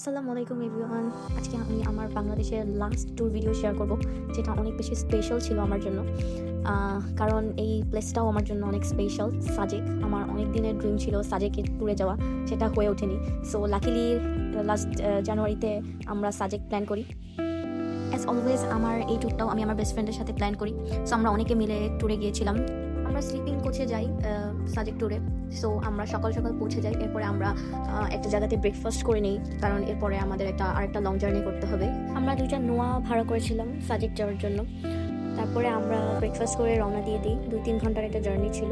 আসসালামু আলাইকুম এভরিওয়ান। আজকে আমি আমার বাংলাদেশের লাস্ট ট্যুর ভিডিও শেয়ার করব, যেটা অনেক বেশি স্পেশাল ছিল আমার জন্য। কারণ এই প্লেসটাও আমার জন্য অনেক স্পেশাল। সাজেক, আমার অনেক দিনের ড্রিম ছিল সাজেকে ট্যুরে যাওয়া, সেটা হয়ে ওঠেনি। সো লাকিলি লাস্ট জানুয়ারিতে আমরা সাজেক প্ল্যান করি। অ্যাজ অলওয়েজ আমার এই ট্যুরটাও আমি আমার বেস্ট ফ্রেন্ডের সাথে প্ল্যান করি। সো আমরা অনেকে মিলে ট্যুরে গিয়েছিলাম। আমরা স্লিপিং কোচে যাই সাজেক ট্যুরে। সো আমরা সকাল সকাল পৌঁছে যাই, এরপরে আমরা একটা জায়গাতে ব্রেকফাস্ট করে নিই, কারণ এরপরে আমাদের আরেকটা লং জার্নি করতে হবে। আমরা 2টা নোয়া ভাড়া করেছিলাম সাজেক যাওয়ার জন্য। তারপরে আমরা ব্রেকফাস্ট করে রওনা দিয়ে দিই। 2-3 ঘন্টার একটা জার্নি ছিল।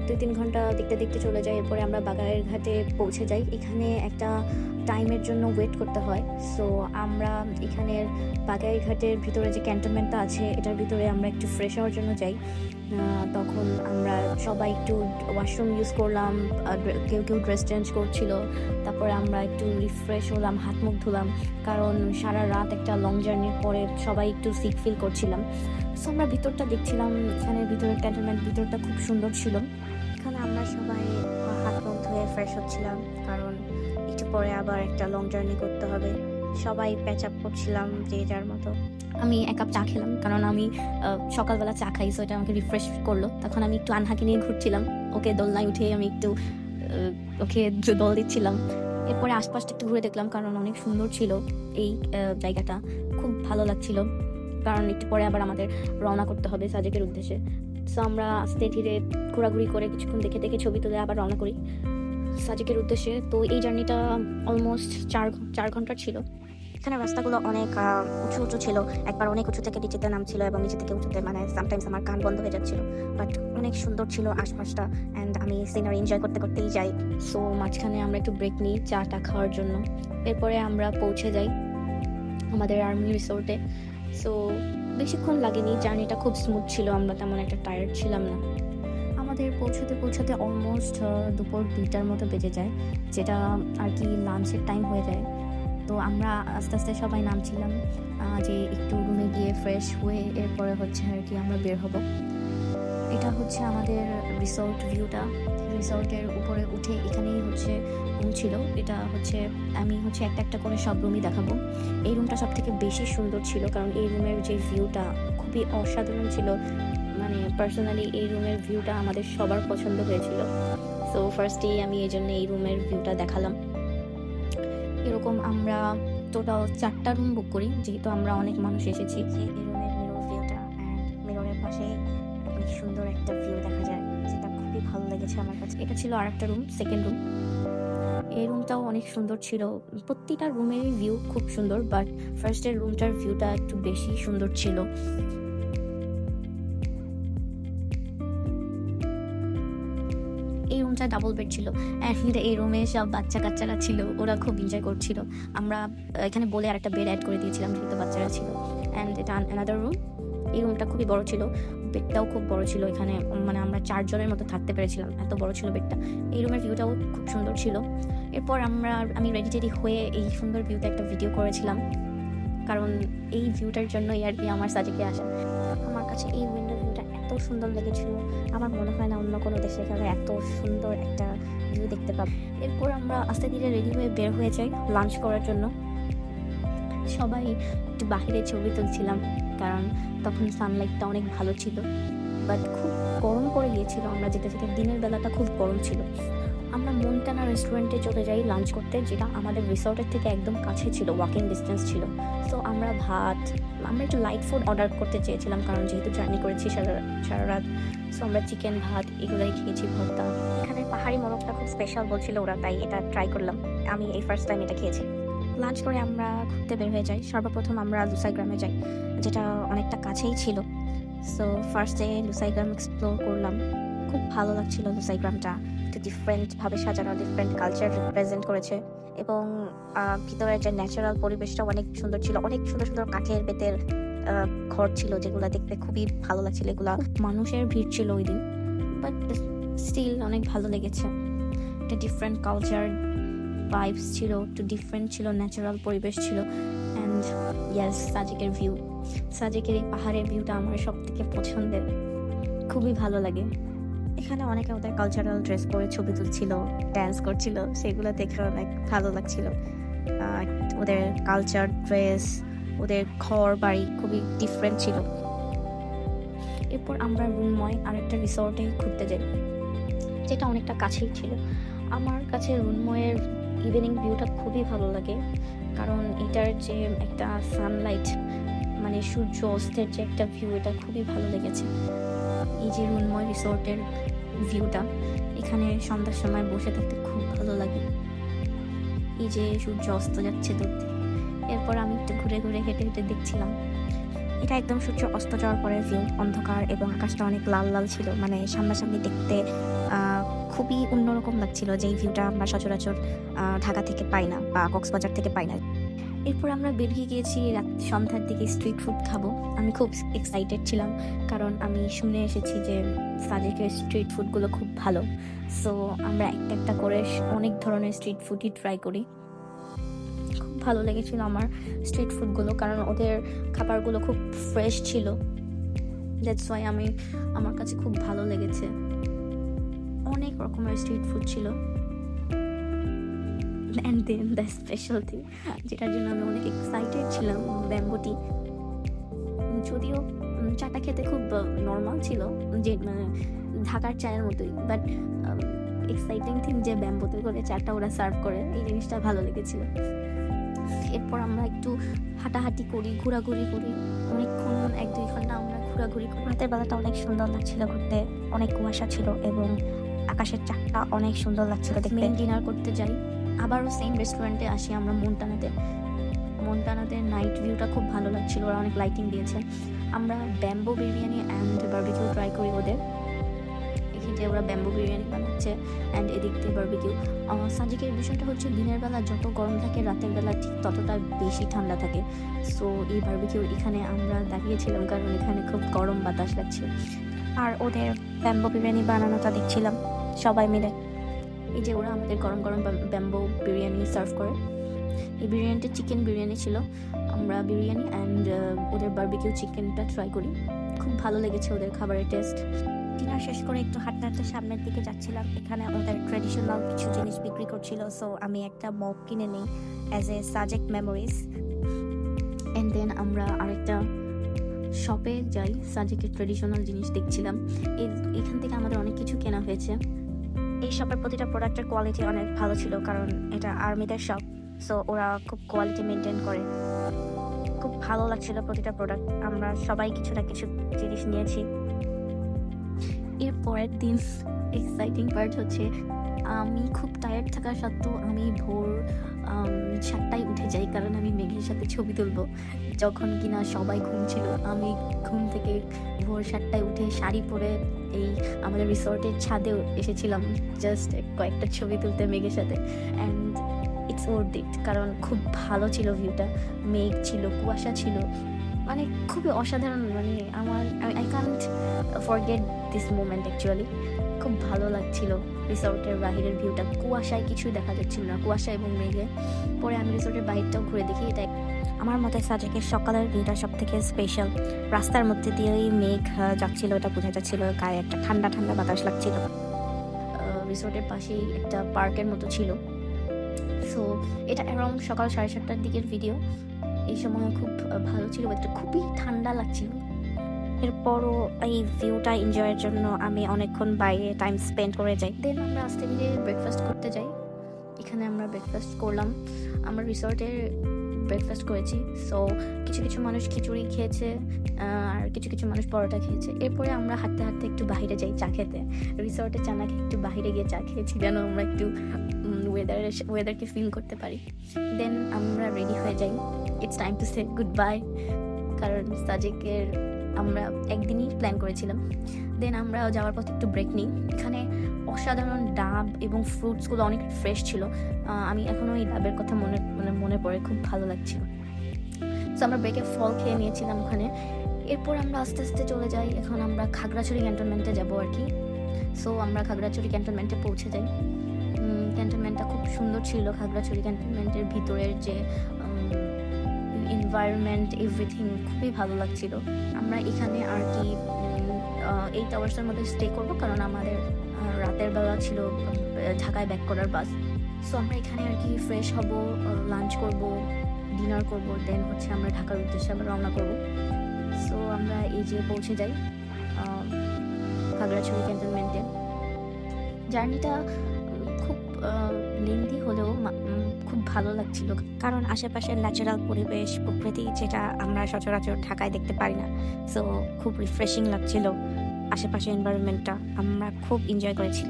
2-3 ঘন্টা দেখতে দেখতে চলে যায়। এরপরে আমরা বাগায়ের ঘাটে পৌঁছে যাই। এখানে একটা টাইমের জন্য ওয়েট করতে হয়। সো আমরা এখানের বাগায়ের ঘাটের ভিতরে যে ক্যান্টনমেন্টটা আছে, এটার ভিতরে আমরা একটু ফ্রেশ হওয়ার জন্য যাই। তখন আমরা সবাই একটু ওয়াশরুম ইউজ করলাম, কেউ কেউ ড্রেস চেঞ্জ করছিল। তারপরে আমরা একটু রিফ্রেশ হলাম, হাত মুখ ধুলাম, কারণ সারা রাত একটা লং জার্নির পরে সবাই একটু সিক ফিল করছিলাম। সো আমরা ভিতরটা দেখছিলাম, এখানের ভিতরে ক্যান্টনমেন্ট ভিতরটা খুব সুন্দর ছিল। এখানে আমরা সবাই হাত মুখ ধুয়ে ফ্রেশ হচ্ছিলাম, কারণ একটু পরে আবার একটা লং জার্নি করতে হবে। সবাই প্যাচ আপ করছিলাম যে যার মতো। আমি 1 কাপ চা খেলাম, কারণ আমি সকালবেলা চা খাই, সো এটা আমাকে রিফ্রেশ করলো। তখন আমি একটু আনহাকে নিয়ে ঘুরছিলাম, ওকে দোলনায় উঠে আমি একটু ওকে দোল দিচ্ছিলাম। এরপরে আশপাশটা একটু ঘুরে দেখলাম, কারণ অনেক সুন্দর ছিল এই জায়গাটা, খুব ভালো লাগছিল। কারণ একটু পরে আবার আমাদের রওনা করতে হবে সাজেকের উদ্দেশ্যে। সো আমরা আস্তে ধীরে ঘোরাঘুরি করে কিছুক্ষণ দেখে দেখে ছবি তুলে আবার রওনা করি সাজেকের উদ্দেশ্যে। তো এই জার্নিটা অলমোস্ট 4 ঘন্টার ছিল। এখানে রাস্তাগুলো অনেক উঁচু উঁচু ছিল। একবার অনেক উঁচু থেকে নিচেতে নামছিল, এবং নিচে থেকে উঁচুতে, মানে সামটাইমস আমার কান বন্ধ হয়ে যাচ্ছিল। বাট অনেক সুন্দর ছিল আশপাশটা, অ্যান্ড আমি সিনারি এনজয় করতে করতেই যাই। সো মাঝখানে আমরা একটু ব্রেক নিই চাটা খাওয়ার জন্য। এরপরে আমরা পৌঁছে যাই আমাদের আর্মি রিসোর্টে। সো বেশিক্ষণ লাগেনি, জার্নিটা খুব স্মুথ ছিল, আমরা তেমন একটা টায়ার্ড ছিলাম না। আমাদের পৌঁছতে পৌঁছতে অলমোস্ট দুপুর 2টার মতো বেজে যায়, যেটা আর কি লাঞ্চের টাইম হয়ে যায়। তো আমরা আস্তে আস্তে সবাই নামছিলাম, যে একটু রুমে গিয়ে ফ্রেশ হয়ে এরপরে হচ্ছে আর কি আমরা বের হব। এটা হচ্ছে আমাদের রিসোর্ট ভিউটা। রিসোর্টের উপরে উঠে এখানেই হচ্ছে রুম ছিল। এটা হচ্ছে আমি একটা একটা করে সব রুমই দেখাবো। এই রুমটা সব থেকে বেশি সুন্দর ছিল, কারণ এই রুমের যে ভিউটা খুবই অসাধারণ ছিল। মানে পার্সোনালি এই রুমের ভিউটা আমাদের সবার পছন্দ হয়েছিল। সো ফার্স্টেই আমি এই জন্য এই রুমের ভিউটা দেখালাম। এরকম আমরা টোটাল 4টা রুম বুক করি, যেহেতু আমরা অনেক মানুষ এসেছি। এই রুমের মিরর ভিউটা, অ্যান্ড মিররের পাশে অনেক সুন্দর একটা ভিউ দেখা যায়, যেটা খুবই ভালো লেগেছে আমার কাছে। এটা ছিল আরেকটা রুম, সেকেন্ড রুম। এই রুমটাও অনেক সুন্দর ছিল। প্রতিটা রুমেরই ভিউ খুব সুন্দর, বাট ফার্স্টের রুমটার ভিউটা একটু বেশি সুন্দর ছিল। এই রুমটা ডাবল বেড ছিল, অ্যান্ড এই রুমে সব বাচ্চা কাচ্চারা ছিল, ওরা খুব এনজয় করছিল। আমরা এখানে বলে আরেকটা বেড অ্যাড করে দিয়েছিলাম, যেহেতু বাচ্চারা ছিল। অ্যান্ড এটা অ্যানাদার রুম। এই রুমটা খুবই বড় ছিল, বেডটাও খুব বড় ছিল। এখানে মানে আমরা 4 জনের মতো থাকতে পেরেছিলাম, এত বড় ছিল বেডটা। এই রুমের ভিউটাও খুব সুন্দর ছিল। এরপর আমি রেডি টেডি হয়ে এই সুন্দর ভিউতে একটা ভিডিও করেছিলাম, কারণ এই ভিউটার জন্যই আর কি আমার সাজেকে আসা। আমার কাছে এই উইন্ডো ভিউটা এত সুন্দর লেগেছিল, আমার মনে হয় না অন্য কোনো দেশে গেলে এত সুন্দর একটা ভিউ দেখতে পাবো। এরপর আমরা আস্তে ধীরে রেডি হয়ে বের হয়ে যাই লাঞ্চ করার জন্য। সবাই একটু বাহিরে ছবি তুলছিলাম, কারণ তখন সানলাইটটা অনেক ভালো ছিল, বাট খুব গরম পড়ে গিয়েছিল। আমরা যেতে যেতে দিনের বেলাটা খুব গরম ছিল। আমরা মন্টানা রেস্টুরেন্টে চলে যাই লাঞ্চ করতে, যেটা আমাদের রিসর্টের থেকে একদম কাছে ছিল, ওয়াকিং ডিস্টেন্স ছিল। সো আমরা একটু লাইট ফুড অর্ডার করতে চেয়েছিলাম, কারণ যেহেতু জার্নি করেছি সারা রাত। সো আমরা চিকেন, ভাত এগুলোই খেয়েছি, ভর্তা। এখানে পাহাড়ি মোরগটা খুব স্পেশাল বলছিল ওরা, তাই এটা ট্রাই করলাম। আমি এই ফার্স্ট টাইম এটা খেয়েছি। লাঞ্চ করে আমরা ঘুরতে বের হয়ে যাই। সর্বপ্রথম আমরা লুসাই গ্রামে যাই, যেটা অনেকটা কাছেই ছিল। সো ফার্স্টে লুসাই গ্রাম এক্সপ্লোর করলাম। খুব ভালো লাগছিল লুসাই গ্রামটা, একটু ডিফারেন্টভাবে সাজানো, ডিফারেন্ট কালচার রিপ্রেজেন্ট করেছে। এবং ভিতরের যে ন্যাচারাল পরিবেশটাও অনেক সুন্দর ছিল। অনেক সুন্দর সুন্দর কাঠের বেতের ঘর ছিল, যেগুলো দেখতে খুবই ভালো লাগছিল। এগুলা মানুষের ভিড় ছিল ওই দিন, বাট স্টিল অনেক ভালো লেগেছে। একটা ডিফারেন্ট কালচার ভাইবস ছিল, একটু ডিফারেন্ট ছিল, ন্যাচারাল পরিবেশ ছিল। অ্যান্ড ইয়াস, সাজেকের ভিউ, সাজেকের এই পাহাড়ের ভিউটা আমার সব থেকে পছন্দের, খুবই ভালো লাগে। এখানে অনেকে ওদের কালচারাল ড্রেস পরে ছবি তুলছিল, ড্যান্স করছিল, সেগুলো দেখে অনেক ভালো লাগছিল। ওদের কালচার, ড্রেস, ওদের ঘর বাড়ি খুবই ডিফারেন্ট ছিল। এরপর আমরা রুনময় আরেকটা রিসর্টে ঘুরতে যাই, যেটা অনেকটা কাছেই ছিল। আমার কাছে রুনময়ের ইভিনিং ভিউটা খুবই ভালো লাগে, কারণ এটার যে একটা সানলাইট, মানে সূর্য অস্তের যে একটা ভিউ, এটা খুবই ভালো লেগেছে। এই যে রুনময় রিসর্টের ভিউটা, এখানে সন্ধ্যার সময় বসে থাকতে খুব ভালো লাগে। এই যে সূর্য অস্ত যাচ্ছে দূর থেকে। এরপর আমি একটু ঘুরে ঘুরে হেঁটে হেঁটে দেখছিলাম। এটা একদম সূর্য অস্ত যাওয়ার পরের ভিউ, অন্ধকার এবং আকাশটা অনেক লাল লাল ছিল, মানে সামনাসামনি দেখতে খুবই অন্যরকম লাগছিল, যেই ভিউটা আমরা সচরাচর ঢাকা থেকে পাই না বা কক্সবাজার থেকে পাই না। এরপর আমরা বেরিয়ে গিয়েছি সন্ধ্যার দিকে স্ট্রিট ফুড খাবো। আমি খুব এক্সাইটেড ছিলাম, কারণ আমি শুনে এসেছি যে সাজেকের স্ট্রিট ফুডগুলো খুব ভালো। সো আমরা একটা একটা করে অনেক ধরনের স্ট্রিট ফুডই ট্রাই করি। খুব ভালো লেগেছিল আমার স্ট্রিট ফুডগুলো, কারণ ওদের খাবারগুলো খুব ফ্রেশ ছিল। দ্যাটস ওয়াই আমার কাছে খুব ভালো লেগেছে। অনেক রকমের স্ট্রিট ফুড ছিল। And then the special thing, যেটার জন্য আমি অনেক এক্সাইটেড ছিলাম, ব্যাম্বো টি। যদিও চাটা খেতে খুব নর্মাল ছিল, যে ঢাকার চায়ের মতোই, বাট এক্সাইটিং থিং যে ব্যাম্বোতে করে চাটা ওরা সার্ভ করে, এই জিনিসটা ভালো লেগেছিল। এরপর আমরা একটু হাঁটাহাঁটি করি, ঘোরাঘুরি করি, অনেকক্ষণ 1-2 ঘন্টা আমরা ঘোরাঘুরি করি। রাতের বেলাটা অনেক সুন্দর লাগছিল ঘুরতে, অনেক কুয়াশা ছিল এবং আকাশের চাকটা অনেক সুন্দর লাগছিল দেখতে। ডিনার করতে যাই, আবারও সেম রেস্টুরেন্টে আসি আমরা মন্টানাতে নাইট ভিউটা খুব ভালো লাগছিল, ওরা অনেক লাইটিং দিয়েছে। আমরা bamboo biryani and barbecue try করি ওদের। যে ওরা ব্যাম্বো বিরিয়ানি বানাচ্ছে অ্যান্ড এদিক দিয়ে বারবিকিউ। সাজেকের বিষয়টা হচ্ছে দিনের বেলা যত গরম থাকে, রাতের বেলা ঠিক ততটা বেশি ঠান্ডা থাকে। সো এই বারবিকিউ এখানে আমরা দাঁড়িয়েছিলাম, কারণ এখানে খুব গরম বাতাস লাগছিল। আর ওদের ব্যাম্বো বিরিয়ানি বানানোটা দেখছিলাম সবাই মিলে। এই যে ওরা আমাদের গরম গরম ব্যাম্বো বিরিয়ানি সার্ভ করে। এই বিরিয়ানিটা চিকেন বিরিয়ানি ছিল। আমরা বিরিয়ানি অ্যান্ড ওদের বারবিকিউ চিকেনটা ট্রাই করি। খুব ভালো লেগেছে ওদের খাবারের টেস্ট। ডিনার শেষ করে একটু হাঁটতে হাঁটতে সামনের দিকে যাচ্ছিলাম। এখানে ওদের ট্র্যাডিশনাল কিছু জিনিস বিক্রি করছিল, সো আমি একটা মগ কিনে নিই as a Sajek memories. And then আমরা আরেকটা শপে যাই, সাজেকের ট্র্যাডিশনাল জিনিস দেখছিলাম। এখান থেকে আমাদের অনেক কিছু কেনা হয়েছে। এই শপের প্রতিটা প্রোডাক্টের কোয়ালিটি অনেক ভালো ছিল, কারণ এটা আর্মিদের শপ, সো ওরা খুব কোয়ালিটি মেনটেন করে। খুব ভালো লাগছিল প্রতিটা প্রোডাক্ট। আমরা সবাই কিছু না কিছু জিনিস নিয়েছি। এর পরের দিন এক্সাইটিং পার্ট হচ্ছে, আমি খুব টায়ার্ড থাকা সত্ত্বেও আমি ভোর 7টায় উঠে যাই, কারণ আমি মেঘের সাথে ছবি তুলবো। যখন কিনা সবাই ঘুমছিল, আমি ঘুম থেকে ভোর 7টায় উঠে শাড়ি পরে এই আমাদের রিসর্টের ছাদেও এসেছিলাম জাস্ট কয়েকটা ছবি তুলতে মেঘের সাথে। অ্যান্ড ইটস ওয়ার্থ ইট, কারণ খুব ভালো ছিল ভিউটা। মেঘ ছিল, কুয়াশা ছিল, মানে খুবই অসাধারণ। মানে I can't forget this moment actually. খুব ভালো লাগছিল রিসর্টের বাহিরের ভিউটা। কুয়াশায় কিছুই দেখা যাচ্ছিল না, কুয়াশা এবং মেঘে। পরে আমি রিসর্টের বাহিরটাও ঘুরে দেখি। এটা আমার মতে সাজেকের সকালের ভিউটা সব থেকে স্পেশাল। রাস্তার মধ্যে দিয়েই মেঘ যাচ্ছিল, এটা বোঝা যাচ্ছিল, গায়ে একটা ঠান্ডা ঠান্ডা বাতাস লাগছিল। রিসর্টের পাশেই একটা পার্কের মতো ছিল। সো এটা অ্যারাউন্ড সকাল 7:30টার দিকের ভিডিও। এই সময় খুব ভালো ছিল, এটা খুবই ঠান্ডা লাগছিল। এরপরও এই ভিউটা এনজয়ের জন্য আমি অনেকক্ষণ বাইরে টাইম স্পেন্ড করে যাই। দেন আমরা আস্তে ধীরে ব্রেকফাস্ট করতে যাই। এখানে আমরা ব্রেকফাস্ট করলাম, আমরা রিসর্টের ব্রেকফাস্ট করেছি। সো কিছু কিছু মানুষ খিচুড়ি খেয়েছে, আর কিছু কিছু মানুষ পরোটা খেয়েছে। এরপরে আমরা হাঁটতে হাঁটতে একটু বাইরে যাই চা খেতে। রিসর্টে চা না খেয়ে একটু বাইরে গিয়ে চা খেয়েছি, যেন আমরা একটু ওয়েদারকে ফিল করতে পারি। দেন আমরা রেডি হয়ে যাই। It's time to say good bye, কারণ সাজেকের আমরা একদিনই প্ল্যান করেছিলাম। দেন আমরা যাওয়ার পথে একটু ব্রেক নিই। এখানে অসাধারণ ডাব এবং ফ্রুটসগুলো অনেক ফ্রেশ ছিল। আমি এখনও এই ডাবের কথা মনে পড়ে, খুব ভালো লাগছিল। সো আমরা ব্রেকে ফল খেয়ে নিয়েছিলাম ওখানে। এরপর আমরা আস্তে আস্তে চলে যাই। এখন আমরা খাগড়াছড়ি ক্যান্টনমেন্টে যাবো আর কি। সো আমরা খাগড়াছড়ি ক্যান্টনমেন্টে পৌঁছে যাই। ক্যান্টনমেন্টটা খুব সুন্দর ছিল। খাগড়াছড়ি ক্যান্টনমেন্টের ভিতরের যে এনভায়রনমেন্ট, এভরিথিং খুবই ভালো লাগছিল। আমরা এখানে আর কি 8 আওয়ার্সের মধ্যে স্টে করবো, কারণ আমাদের রাতের বেলা ছিল ঢাকায় ব্যাক করার বাস। সো আমরা এখানে আর কি ফ্রেশ হব, লাঞ্চ করব, ডিনার করব, দেন হচ্ছে আমরা ঢাকার উদ্দেশ্যে আবার রওনা করব। সো আমরা এই যে পৌঁছে যাই খাগড়াছড়ি ক্যান্টনমেন্টে। জার্নিটা খুব লেন্দি হলেও খুব ভালো লাগছিল, কারণ আশেপাশের ন্যাচারাল পরিবেশ, প্রকৃতি, যেটা আমরা সচরাচর ঢাকায় দেখতে পারি না। সো খুব রিফ্রেশিং লাগছিল আশেপাশে এনভায়রনমেন্টটা, আমরা খুব এনজয় করেছি।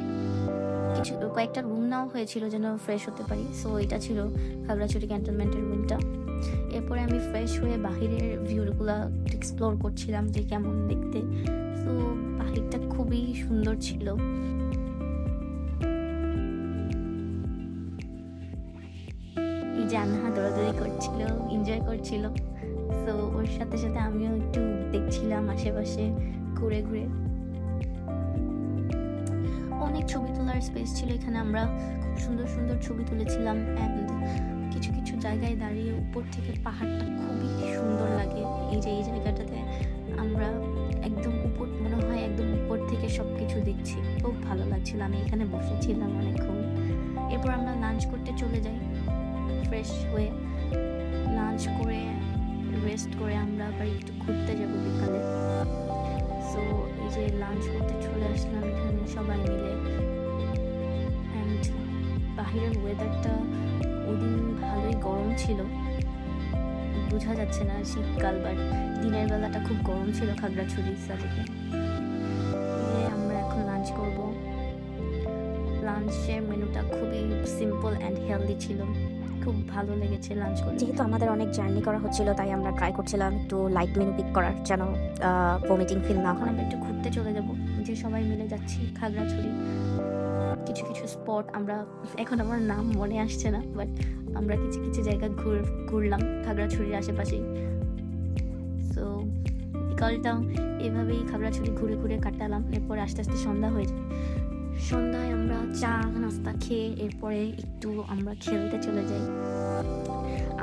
কয়েকটা রুম নেওয়া হয়েছিল যেন ফ্রেশ হতে পারি। সো এটা ছিল খাগড়াছড়ি ক্যান্টনমেন্টের রুমটা। এরপরে আমি ফ্রেশ হয়ে বাহিরের ভিউগুলো এক্সপ্লোর করছিলাম যে কেমন দেখতে। সো বাহিরটা খুবই সুন্দর ছিল। এই যে আনহা দৌড়াদৌড়ি করছিল, এনজয় করছিল। সো ওর সাথে সাথে আমিও একটু দেখছিলাম আশেপাশে ঘুরে ঘুরে। অনেক ছবি তোলার স্পেস ছিল এখানে, আমরা খুব সুন্দর সুন্দর ছবি তুলেছিলাম। অ্যান্ড কিছু কিছু জায়গায় দাঁড়িয়ে উপর থেকে পাহাড়টা খুবই সুন্দর লাগে। এই যে এই জায়গাটাতে আমরা একদম উপর, মনে হয় একদম উপর থেকে সব কিছু দেখছি, খুব ভালো লাগছিল। আমি এখানে বসেছিলাম অনেকক্ষণ। এরপর আমরা লাঞ্চ করতে চলে যাই। ফ্রেশ হয়ে লাঞ্চ করে রেস্ট করে আমরা আবার একটু ঘুরতে যাবো বিকালে। সো এই যে লাঞ্চ করতে চলে আসলাম এখানে সবাই মিলে। অ্যান্ড বাহিরের ওয়েদারটা ওদিন ভালোই গরম ছিল, বোঝা যাচ্ছে না শীতকাল, বাট দিনের বেলাটা খুব গরম ছিল খাগড়াছড়ি সাজেকে। আমরা এখন লাঞ্চ করব। লাঞ্চের মেনুটা খুবই সিম্পল অ্যান্ড হেলদি ছিল, খুব ভালো লেগেছে লাঞ্চ করে। যেহেতু আমাদের অনেক জার্নি করা হচ্ছিল, তাই আমরা ট্রাই করছিলাম একটু লাইট মেনু পিক করার, যেন ভমিটিং ফিল না হয়। আমরা একটু ঘুরতে চলে যাব, যে সবাই মিলে যাচ্ছি খাগড়াছড়ি। কিছু কিছু স্পট আমরা, এখন আমার নাম মনে আসছে না, বাট আমরা কিছু কিছু জায়গা ঘুরলাম খাগড়াছড়ির আশেপাশেই। সো বিকালটা এভাবেই খাগড়াছড়ি ঘুরে ঘুরে কাটালাম। এরপরে আস্তে আস্তে সন্ধ্যা হয়ে যায়। সন্ধ্যায় আমরা চা নাস্তা খেয়ে এরপরে একটু আমরা খেলতে চলে যাই।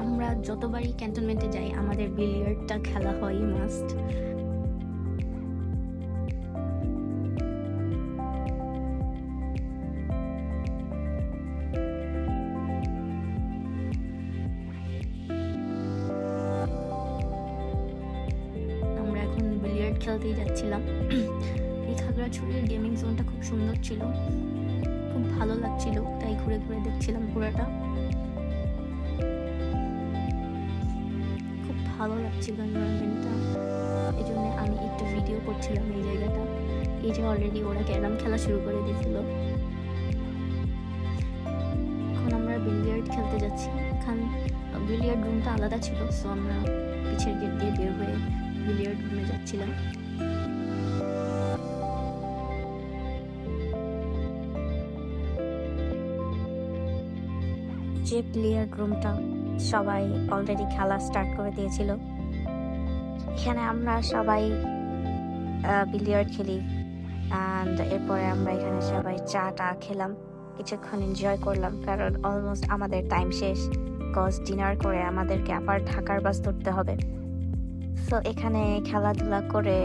আমরা যতবারই ক্যান্টনমেন্টে যাই আমাদের বিলিয়ার্ডটা খেলা হয় মাস্ট। আমরা এখন বিলিয়ার্ড খেলতেই যাচ্ছিলাম। এই খাগড়াছড়ির গেমিং জোনটা খুব সুন্দর ছিল, খুব ভালো লাগছিল, তাই ঘুরে ঘুরে দেখছিলাম পুরাটা। খুব ভালো লাগছিল এনভায়রনমেন্টটা, এই জন্য আমি একটু ভিডিও করছিলাম এই জায়গাটা। এই যে অলরেডি ওরা ক্যারাম খেলা শুরু করে দিয়েছিল। এখন আমরা বিলিয়ার্ড খেলতে যাচ্ছি। এখান বিলিয়ার্ড রুমটা আলাদা ছিল, সো আমরা পিছের গেট দিয়ে বের হয়ে বিলিয়ার্ড রুমে যাচ্ছিলাম। যে বিলিয়ার্ড রুমটা সবাই অলরেডি খেলা স্টার্ট করে দিয়েছিল। এখানে আমরা সবাই বিলিয়ার্ড খেলি, অ্যান্ড এরপরে আমরা এখানে সবাই চা খেলাম, কিছুক্ষণ এনজয় করলাম, কারণ অলমোস্ট আমাদের টাইম শেষ। কজ ডিনার করে আমাদেরকে আবার ঢাকার বাস ধরতে হবে। সো এখানে খেলাধুলা করে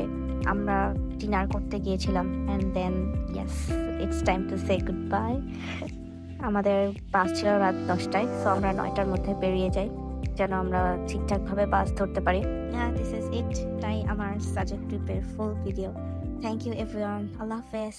আমরা ডিনার করতে গিয়েছিলাম, and then yes, it's time to say goodbye. আমাদের বাস ছিল রাত 10টায়, সো আমরা 9টার মধ্যে বেরিয়ে যাই, যেন আমরা ঠিকঠাকভাবে বাস ধরতে পারি। দিস ইজ ইট, তাই আমার সাজেক ট্রিপের full video. Thank you everyone, আল্লাহ হাফেজ।